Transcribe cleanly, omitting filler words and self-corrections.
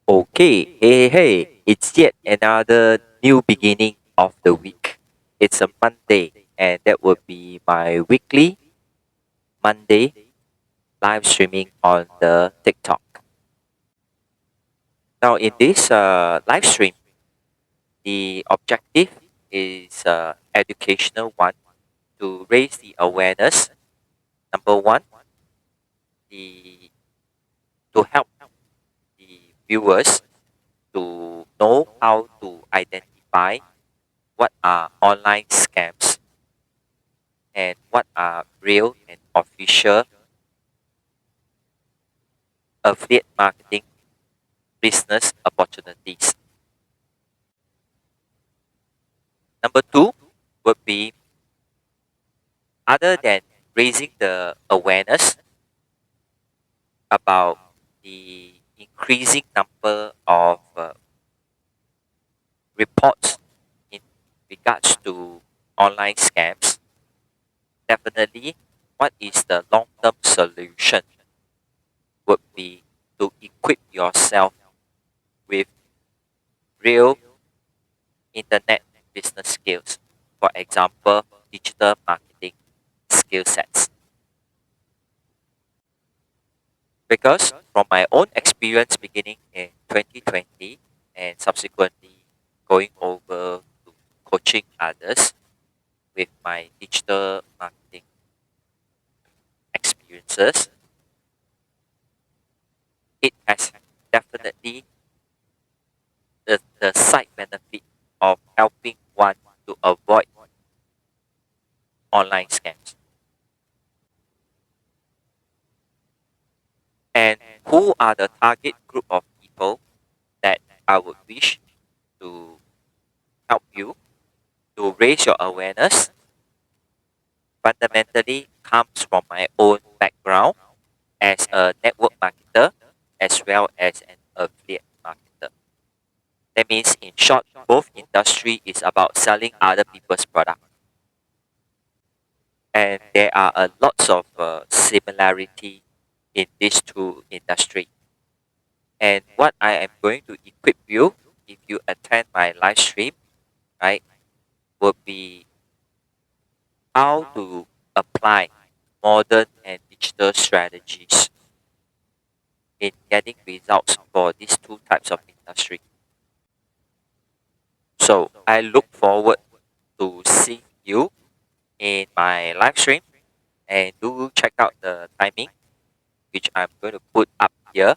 Okay, hey, it's yet another new beginning of the week. It's a Monday, and that would be my weekly Monday live streaming on the TikTok. Now, in this live stream, the objective is educational one to raise the awareness. Number one, the to help the viewers to know how to identify what are online scams and what are real and official affiliate marketing business opportunities. Number two would be other than raising the awareness about the increasing number of reports in regards to online scams, definitely what is the long term solution would be to equip yourself with real internet business skills. For example, digital marketing skill sets. Because from my own experience beginning in 2020 and subsequently going over to coaching others with my digital marketing experiences, it has definitely the side benefit of helping one to avoid online scams. And who are the target group of people that I would wish to help you to raise your awareness? Fundamentally comes from my own background as a network marketer as well as an affiliate marketer. That means in short, both industry is about selling other people's product. And there are a lots of similarity in these two industry. And what I am going to equip you if you attend my live stream, right, would be how to apply modern and digital strategies in getting results for these two types of industry. So I look forward to seeing you in my live stream and do check out the timing which I'm going to put up here